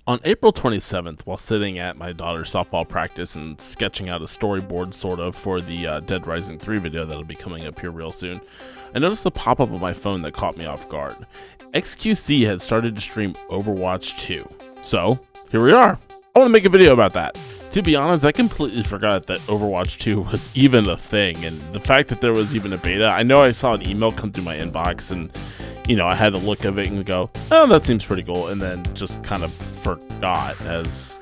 On April 27th, while sitting at my daughter's softball practice and sketching out a storyboard sort of for the Dead Rising 3 video that'll be coming up here real soon, I noticed a pop-up on my phone that caught me off guard. XQC had started to stream Overwatch 2. So, here we are. I want to make a video about that. To be honest, I completely forgot that Overwatch 2 was even a thing, and the fact that there was even a beta, I know I saw an email come through my inbox, and I had to look at it and go, oh, that seems pretty cool, and then just kind of forgot, as,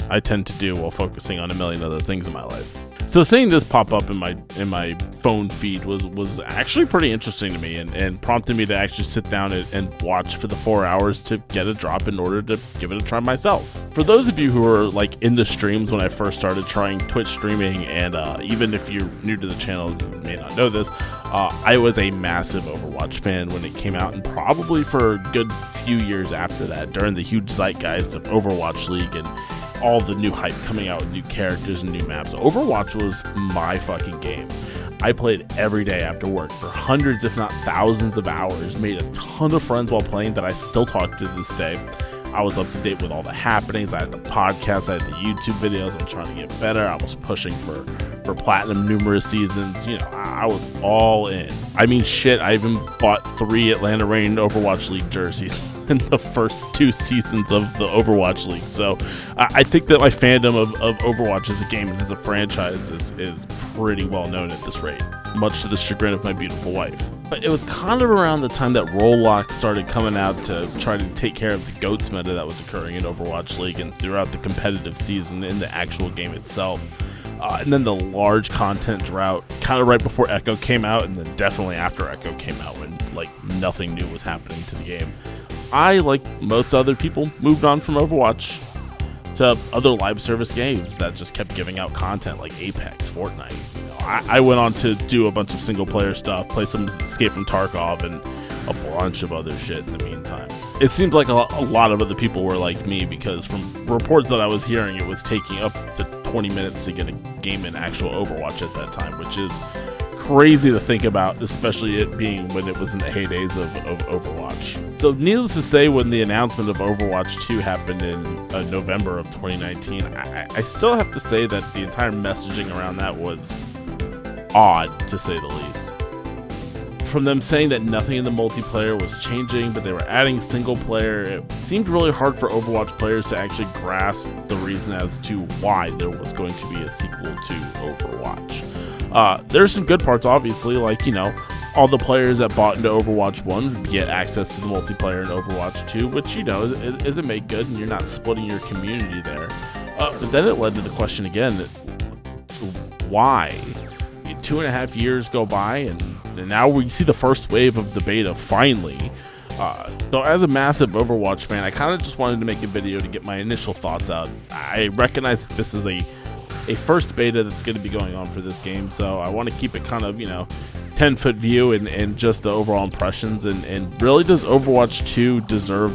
I tend to do while focusing on a million other things in my life. So seeing this pop up in my phone feed was actually pretty interesting to me, and prompted me to actually sit down and watch for the 4 hours to get a drop in order to give it a try myself. For those of you who are like in the streams when I first started trying Twitch streaming, and even if you're new to the channel, you may not know this, I was a massive Overwatch fan when it came out, and probably for a good few years after that, during the huge zeitgeist of Overwatch League and all the new hype coming out with new characters and new maps. Overwatch was my fucking game. I played every day after work for hundreds if not thousands of hours, made a ton of friends while playing that I still talk to this day. I was up to date with all the happenings. I had the podcast, I had the YouTube videos. I'm trying to get better. I was pushing for platinum numerous seasons. I was all in. I mean, shit, I even bought 3 Atlanta Reign Overwatch League jerseys in the first 2 seasons of the Overwatch League. So I think that my fandom of Overwatch as a game and as a franchise is pretty well known at this rate, much to the chagrin of my beautiful wife. But it was kind of around the time that Roll-Lock started coming out to try to take care of the GOATS meta that was occurring in Overwatch League and throughout the competitive season in the actual game itself. And then the large content drought kind of right before Echo came out, and then definitely after Echo came out, when like nothing new was happening to the game. I, like most other people, moved on from Overwatch to other live service games that just kept giving out content like Apex, Fortnite. I went on to do a bunch of single player stuff, play some Escape from Tarkov, and a bunch of other shit in the meantime. It seems like a lot of other people were like me, because from reports that I was hearing, it was taking up to 20 minutes to get a game in actual Overwatch at that time, which is crazy to think about, especially it being when it was in the heydays of Overwatch. So needless to say, when the announcement of Overwatch 2 happened in November of 2019, I still have to say that the entire messaging around that was odd, to say the least. From them saying that nothing in the multiplayer was changing, but they were adding single player, it seemed really hard for Overwatch players to actually grasp the reason as to why there was going to be a sequel to Overwatch. There's some good parts, obviously, like, all the players that bought into Overwatch 1 would get access to the multiplayer in Overwatch 2, which, isn't make good, and you're not splitting your community there. But then it led to the question again, why? 2.5 years go by, and now we see the first wave of the beta finally. So as a massive Overwatch fan, I kind of just wanted to make a video to get my initial thoughts out. I recognize that this is a first beta that's going to be going on for this game, so I want to keep it kind of, 10-foot view and just the overall impressions, and really, does Overwatch 2 deserve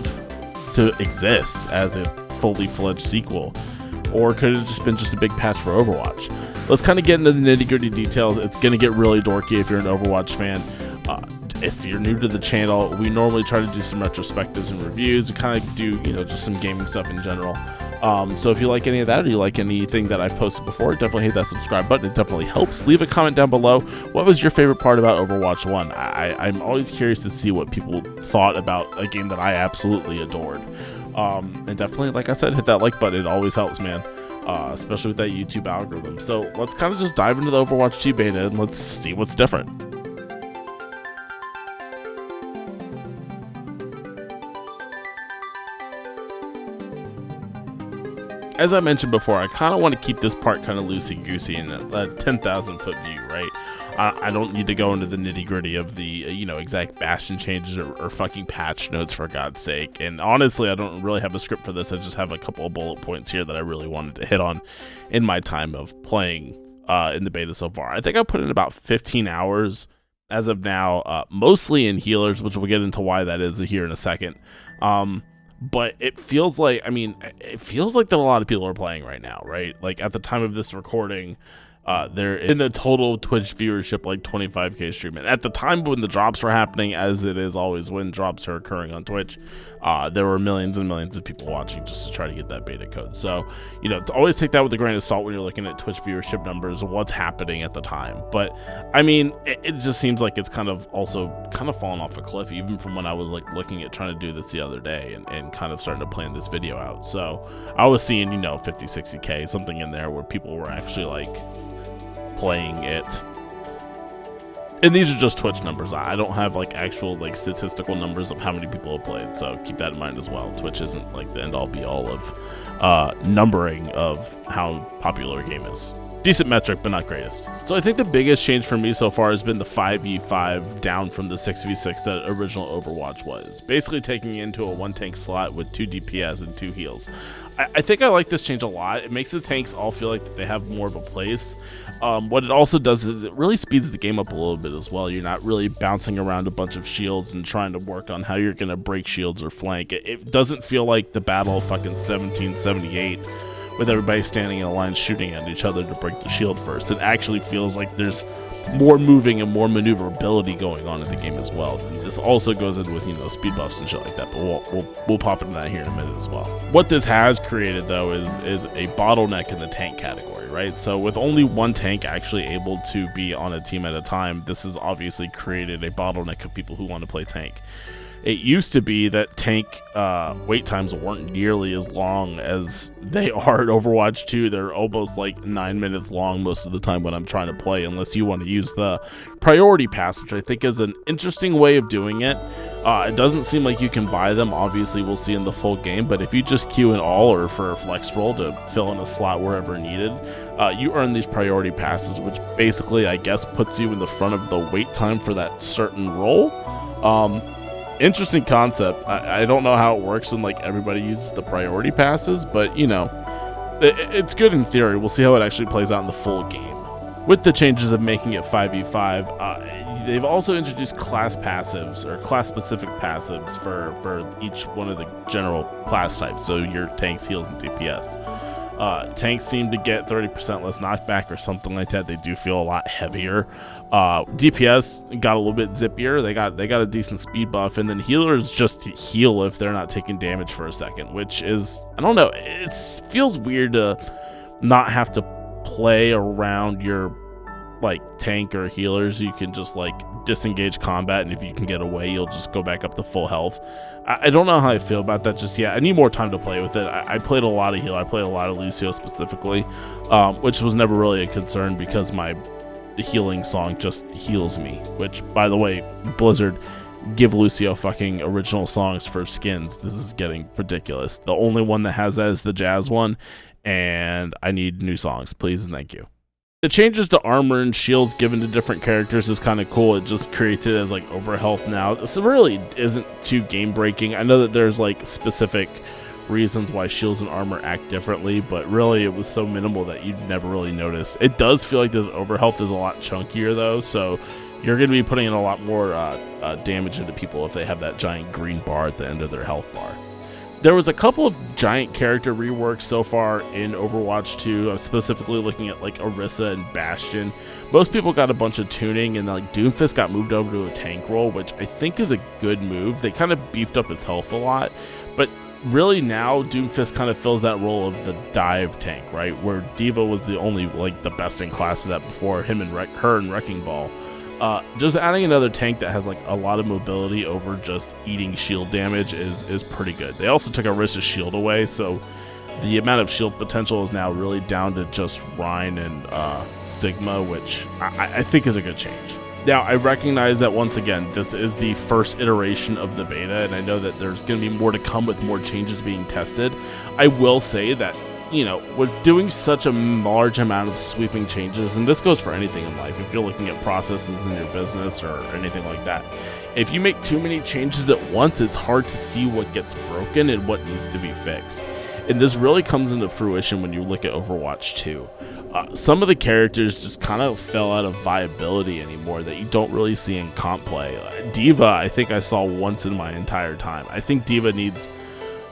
to exist as a fully fledged sequel, or could it have just been just a big patch for Overwatch? Let's kind of get into the nitty-gritty details. It's going to get really dorky if you're an Overwatch fan. If you're new to the channel, we normally try to do some retrospectives and reviews, and kind of do, just some gaming stuff in general. So if you like any of that, or you like anything that I've posted before, definitely hit that subscribe button. It definitely helps. Leave a comment down below. What was your favorite part about Overwatch 1? I'm always curious to see what people thought about a game that I absolutely adored. And definitely, like I said, hit that like button. It always helps, man. Especially with that YouTube algorithm. So let's kind of just dive into the Overwatch 2 beta and let's see what's different. As I mentioned before, I kind of want to keep this part kind of loosey-goosey in a 10,000 foot view, right? I don't need to go into the nitty-gritty of the, exact Bastion changes or fucking patch notes, for God's sake. And honestly, I don't really have a script for this. I just have a couple of bullet points here that I really wanted to hit on in my time of playing in the beta so far. I think I put in about 15 hours as of now, mostly in healers, which we'll get into why that is here in a second. But it feels like, that a lot of people are playing right now, right? Like, at the time of this recording, They're in the total Twitch viewership like 25k streaming. At the time when the drops were happening, as it is always when drops are occurring on Twitch, there were millions and millions of people watching just to try to get that beta code. So, you know, to always take that with a grain of salt when you're looking at Twitch viewership numbers and what's happening at the time. But I mean, it just seems like it's kind of fallen off a cliff, even from when I was like looking at trying to do this the other day and kind of starting to plan this video out. So I was seeing, you know, 50, 60k, something in there where people were actually like playing it. And these are just Twitch numbers. I don't have like actual like statistical numbers of how many people have played, so keep that in mind as well. Twitch isn't like the end all be all of numbering of how popular a game is. Decent metric, but not greatest. So I think the biggest change for me so far has been the 5v5 down from the 6v6 that original Overwatch was. Basically taking it into a 1 tank slot with 2 DPS and 2 heals. I think I like this change a lot. It makes the tanks all feel like they have more of a place. What it also does is it really speeds the game up a little bit as well. You're not really bouncing around a bunch of shields and trying to work on how you're going to break shields or flank. It doesn't feel like the battle of fucking 1778 with everybody standing in a line shooting at each other to break the shield first. It actually feels like there's more moving and more maneuverability going on in the game as well. And this also goes in with, you know, speed buffs and shit like that, but we'll pop into that here in a minute as well. What this has created though is a bottleneck in the tank category, right? So with only 1 tank actually able to be on a team at a time, this has obviously created a bottleneck of people who want to play tank. It used to be that tank wait times weren't nearly as long as they are at Overwatch 2. They're almost like 9 minutes long most of the time when I'm trying to play, unless you want to use the priority pass, which I think is an interesting way of doing it. It doesn't seem like you can buy them. Obviously, we'll see in the full game, but if you just queue in all or for a flex roll to fill in a slot wherever needed, you earn these priority passes, which basically, I guess, puts you in the front of the wait time for that certain role. Interesting concept. I don't know how it works when like everybody uses the priority passes, but you know, it's good in theory. We'll see how it actually plays out in the full game. With the changes of making it 5v5, they've also introduced class passives or class specific passives for each one of the general class types. So your tanks, heals, and DPS. Tanks seem to get 30% less knockback or something like that. They do feel a lot heavier. DPS got a little bit zippier. They got a decent speed buff, and then healers just heal if they're not taking damage for a second, which is, I don't know, it feels weird to not have to play around your like tank or healers. You can just like disengage combat, and if you can get away, you'll just go back up to full health. I don't know how I feel about that just yet. I need more time to play with it. I played a lot of heal. I played a lot of Lucio specifically, which was never really a concern because the healing song just heals me, which, by the way, Blizzard, give Lucio fucking original songs for skins. This is getting ridiculous. The only one that has that is the jazz one, and I need new songs, please and thank you. The changes to armor and shields given to different characters is kind of cool. It just creates it as like overhealth now. This really isn't too game breaking. I know that there's like specific reasons why shields and armor act differently, but really it was so minimal that you'd never really notice. It does feel like this overhealth is a lot chunkier though, so you're going to be putting in a lot more damage into people if they have that giant green bar at the end of their health bar. There was a couple of giant character reworks so far in Overwatch 2. I'm specifically looking at like Orisa and Bastion. Most people got a bunch of tuning, and like Doomfist got moved over to a tank role, which I think is a good move. They kind of beefed up his health a lot, but really now Doomfist kind of fills that role of the dive tank, right? Where D.Va was the only like the best in class for that before him and her and Wrecking Ball. Just adding another tank that has like a lot of mobility over just eating shield damage is pretty good. They also took Orisa's shield away, so the amount of shield potential is now really down to just Rhine and Sigma, which I think is a good change. Now, I recognize that once again, this is the first iteration of the beta, and I know that there's going to be more to come with more changes being tested. I will say that, you know, with doing such a large amount of sweeping changes, and this goes for anything in life, if you're looking at processes in your business or anything like that, if you make too many changes at once, it's hard to see what gets broken and what needs to be fixed. And this really comes into fruition when you look at Overwatch 2. Some of the characters just kind of fell out of viability anymore that you don't really see in comp play. D.Va, I think I saw once in my entire time. I think D.Va needs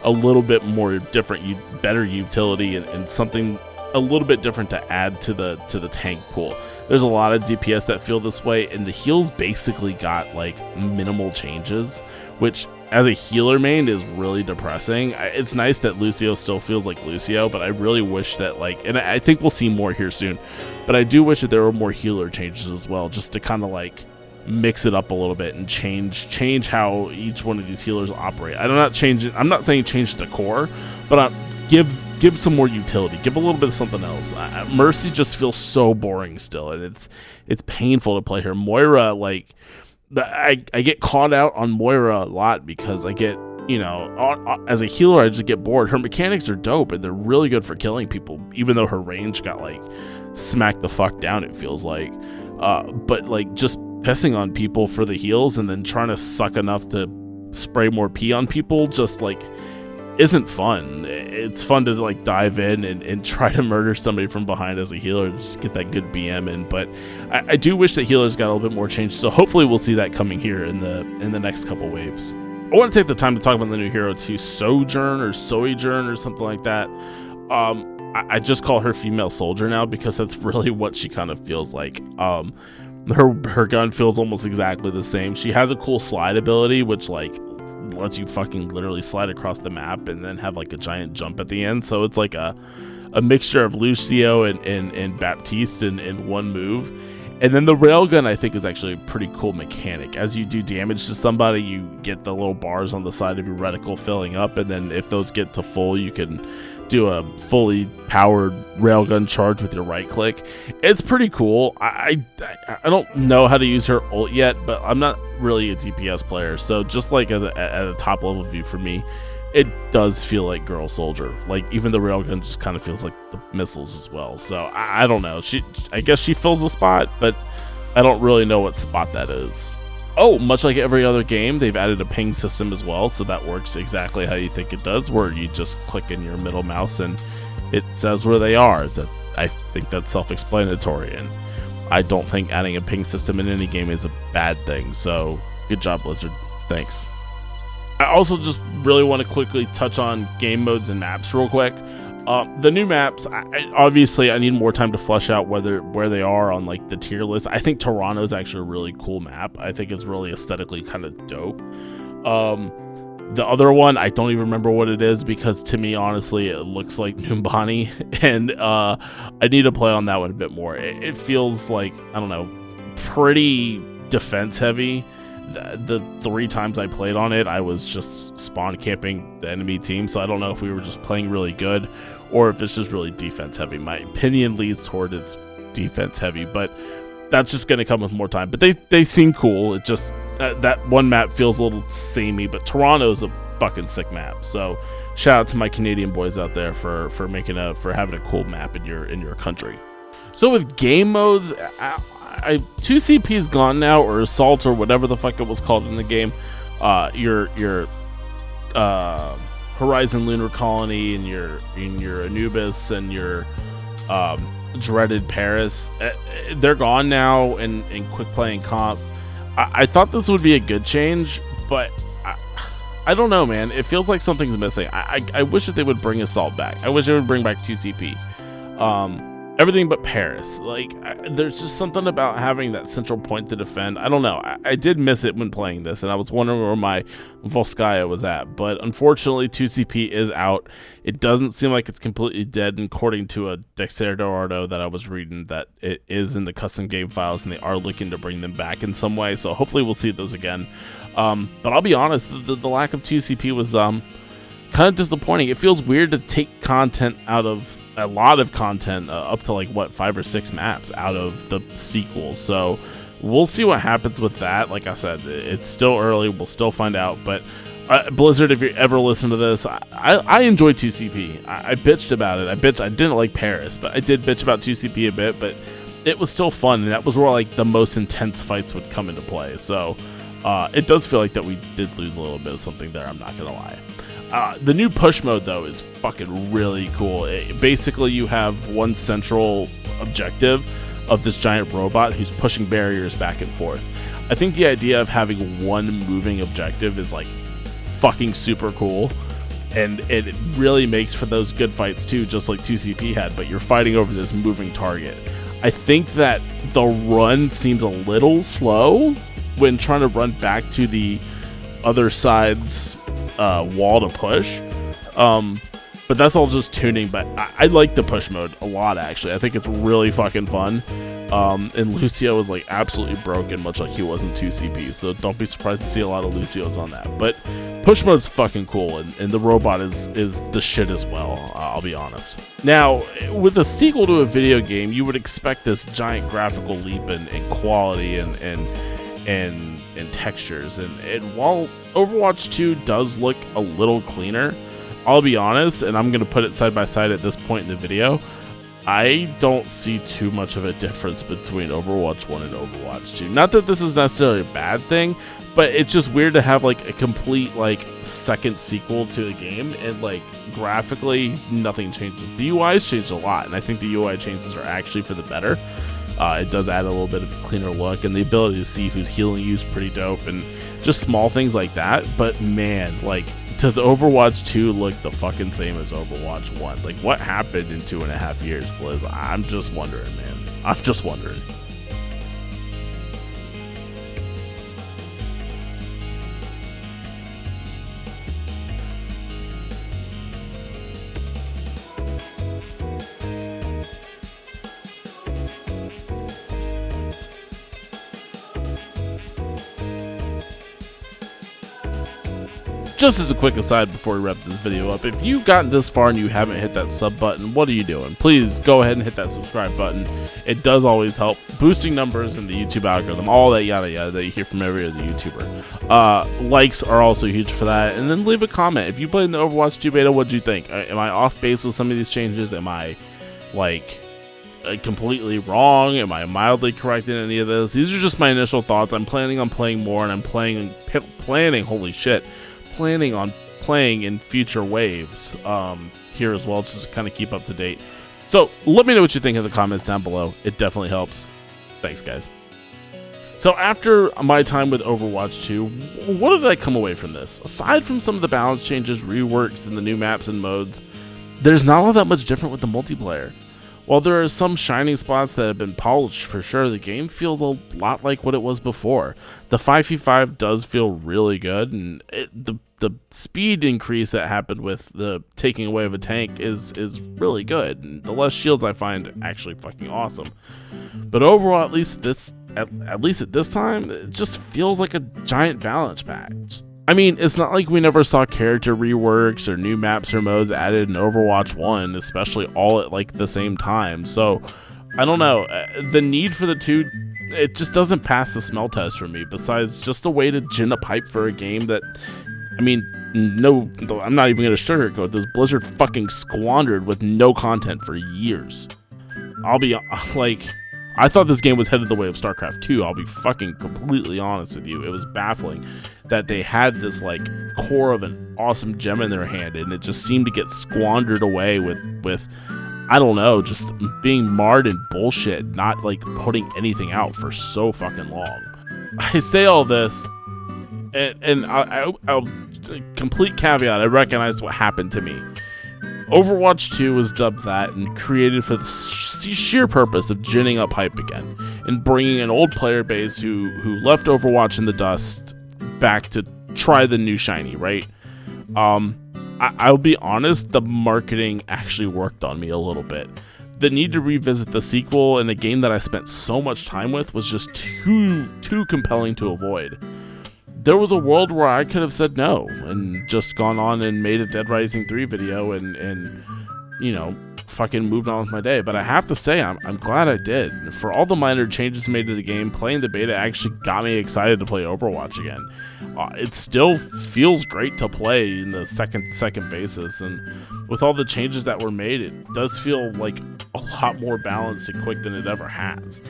a little bit more different, better utility and something a little bit different to add to the tank pool. There's a lot of DPS that feel this way, and the heals basically got like minimal changes, which as a healer main is really depressing. It's nice that Lucio still feels like Lucio, but I really wish that like, and I think we'll see more here soon, but I do wish that there were more healer changes as well, just to kind of like mix it up a little bit and change how each one of these healers operate. I'm not saying change the core, but give some more utility, give a little bit of something else. Mercy just feels so boring still, and it's painful to play her. Moira, like, I get caught out on Moira a lot because I get, you know, as a healer I just get bored. Her mechanics are dope and they're really good for killing people, even though her range got like smacked the fuck down, it feels like. But like just pissing on people for the heals and then trying to suck enough to spray more pee on people just like isn't fun. It's fun to like dive in and try to murder somebody from behind as a healer, just get that good BM in. But I do wish that healers got a little bit more change, so hopefully we'll see that coming here in the next couple waves. I want to take the time to talk about the new hero too, Sojourn or something like that. I just call her female soldier now because that's really what she kind of feels like. Her gun feels almost exactly the same. She has a cool slide ability, which like lets you fucking literally slide across the map and then have like a giant jump at the end. So it's like a mixture of Lucio and Baptiste in one move. And then the railgun I think is actually a pretty cool mechanic. As you do damage to somebody, you get the little bars on the side of your reticle filling up, and then if those get to full, you can do a fully powered railgun charge with your right click. It's pretty cool. I don't know how to use her ult yet, but I'm not really a DPS player, so just like at a top level view for me, it does feel like Girl Soldier. Like even the railgun just kind of feels like the missiles as well. So I don't know. I guess she fills the spot, but I don't really know what spot that is. Oh, much like every other game, they've added a ping system as well, so that works exactly how you think it does, where you just click in your middle mouse and it says where they are. I think that's self-explanatory, and I don't think adding a ping system in any game is a bad thing. So good job, Blizzard. Thanks. I also just really want to quickly touch on game modes and maps real quick. The new maps, obviously I need more time to flesh out where they are on like the tier list. I think Toronto is actually a really cool map. I think it's really aesthetically kind of dope. The other one, I don't even remember what it is because to me, honestly, it looks like Numbani, and I need to play on that one a bit more. It feels like, I don't know, pretty defense heavy. The 3 times I played on it, I was just spawn camping the enemy team, so I don't know if we were just playing really good or if it's just really defense heavy. My opinion leads toward it's defense heavy, but that's just going to come with more time. But they seem cool. It just that one map feels a little samey, but Toronto's a fucking sick map. So shout out to my Canadian boys out there for having a cool map in your country. So with game modes, 2CP is gone now, or Assault, or whatever the fuck it was called in the game. Your Horizon Lunar Colony and your Anubis and your dreaded Paris, they're gone now in quick play and comp. I thought this would be a good change, but I don't know, man. It feels like something's missing. I wish that they would bring Assault back. I wish they would bring back 2CP. Everything but Paris. Like, there's just something about having that central point to defend. I don't know. I did miss it when playing this, and I was wondering where my Volskaya was at. But unfortunately, 2CP is out. It doesn't seem like it's completely dead, and according to a Dexerto that I was reading, that it is in the custom game files, and they are looking to bring them back in some way. So hopefully we'll see those again. But I'll be honest, the lack of 2CP was kind of disappointing. It feels weird to take content out of a lot of content, up to like what 5 or 6 maps out of the sequel. So we'll see what happens with that. Like I said, it's still early, we'll still find out. But Blizzard, if you ever listen to this, I enjoy 2CP. I bitched about it. I didn't like Paris, but I did bitch about 2CP a bit. But it was still fun, and that was where like the most intense fights would come into play. So it does feel like that we did lose a little bit of something there, I'm not gonna lie. The new push mode, though, is fucking really cool. Basically, you have one central objective of this giant robot who's pushing barriers back and forth. I think the idea of having one moving objective is, like, fucking super cool. And it really makes for those good fights too, just like 2CP had, but you're fighting over this moving target. I think that the run seems a little slow when trying to run back to the other side's wall to push. But that's all just tuning, but I like the push mode a lot, actually. I think it's really fucking fun. And Lucio is like absolutely broken, much like he was in 2CP, so don't be surprised to see a lot of Lucios on that. But push mode's fucking cool, and the robot is the shit as well, I'll be honest. Now, with a sequel to a video game, you would expect this giant graphical leap in quality and textures, and while Overwatch 2 does look a little cleaner, I'll be honest, and I'm going to put it side by side at this point in the video, I don't see too much of a difference between Overwatch 1 and Overwatch 2. Not that this is necessarily a bad thing, but it's just weird to have like a complete like second sequel to the game, and like graphically nothing changes. The UI's changed a lot, and I think the UI changes are actually for the better. It does add a little bit of a cleaner look, and the ability to see who's healing you is pretty dope, and just small things like that. But man, like, does Overwatch 2 look the fucking same as Overwatch 1? Like, what happened in 2.5 years, Blizz? I'm just wondering, man. I'm just wondering. Just as a quick aside before we wrap this video up, if you've gotten this far and you haven't hit that sub button, what are you doing? Please go ahead and hit that subscribe button. It does always help boosting numbers in the YouTube algorithm, all that yada yada that you hear from every other YouTuber. Likes are also huge for that, and then leave a comment. If you played in the Overwatch 2 beta, what do you think? Am I off base with some of these changes? Am I like completely wrong? Am I mildly correct in any of this? These are just my initial thoughts. I'm planning on playing more, and I'm planning on playing in future waves here as well, just to kind of keep up to date. So let me know what you think in the comments down below. It definitely helps. Thanks, guys. So after my time with Overwatch 2, what did I come away from this? Aside from some of the balance changes, reworks, and the new maps and modes, there's not all that much different with the multiplayer. While there are some shining spots that have been polished for sure, the game feels a lot like what it was before. The 5v5 does feel really good, and the speed increase that happened with the taking away of a tank is really good. And the less shields I find actually fucking awesome. But overall, at least at this time, it just feels like a giant balance patch. I mean, it's not like we never saw character reworks or new maps or modes added in Overwatch 1, especially all at like the same time. So, I don't know, the need for the two, it just doesn't pass the smell test for me, besides just a way to gin up hype for a game that, I mean, no, I'm not even going to sugarcoat this, Blizzard fucking squandered with no content for years. I'll be, like, I thought this game was headed the way of StarCraft 2, I'll be fucking completely honest with you. It was baffling that they had this, like, core of an awesome gem in their hand, and it just seemed to get squandered away with I don't know, just being marred in bullshit, not, like, putting anything out for so fucking long. I say all this, and I'll complete caveat, I recognize what happened to me. Overwatch 2 was dubbed that and created for the sheer purpose of ginning up hype again and bringing an old player base who left Overwatch in the dust back to try the new shiny, right? I'll be honest, the marketing actually worked on me a little bit. The need to revisit the sequel in a game that I spent so much time with was just too compelling to avoid. There was a world where I could have said no and just gone on and made a Dead Rising 3 video and you know, fucking moved on with my day. But I have to say, I'm glad I did. For all the minor changes made to the game, playing the beta actually got me excited to play Overwatch again. It still feels great to play in the second basis, and with all the changes that were made, it does feel like a lot more balanced and quick than it ever has.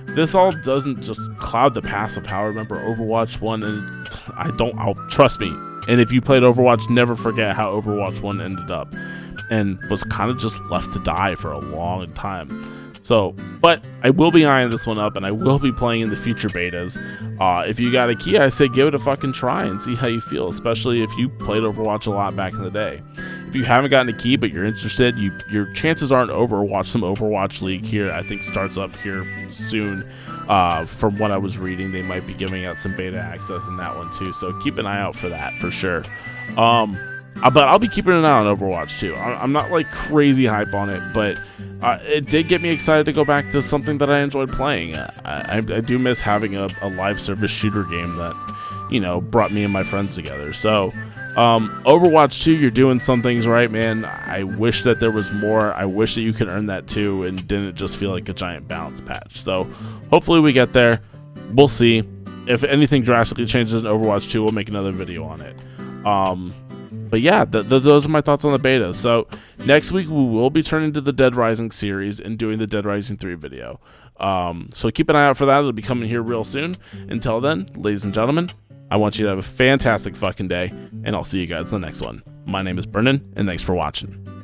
This all doesn't just cloud the past of how I remember Overwatch 1, and I'll trust me. And if you played Overwatch, never forget how Overwatch 1 ended up, and was kind of just left to die for a long time. So, but I will be eyeing this one up, and I will be playing in the future betas. If you got a key, I say give it a fucking try and see how you feel, especially if you played Overwatch a lot back in the day. If you haven't gotten a key but you're interested, your chances aren't over. Watch some Overwatch League here. I think starts up here soon. From what I was reading, they might be giving out some beta access in that one too. So keep an eye out for that for sure. But I'll be keeping an eye on Overwatch too. I'm not like crazy hype on it, but it did get me excited to go back to something that I enjoyed playing. I do miss having a live service shooter game that, you know, brought me and my friends together. So Overwatch 2, you're doing some things right, man. I wish that there was more. I wish that you could earn that too and didn't just feel like a giant balance patch. So hopefully we get there. We'll see. If anything drastically changes in Overwatch 2, we'll make another video on it. But yeah, those are my thoughts on the beta. So next week we will be turning to the Dead Rising series and doing the Dead Rising 3 video. So keep an eye out for that. It'll be coming here real soon. Until then, ladies and gentlemen, I want you to have a fantastic fucking day, and I'll see you guys in the next one. My name is Brennan, and thanks for watching.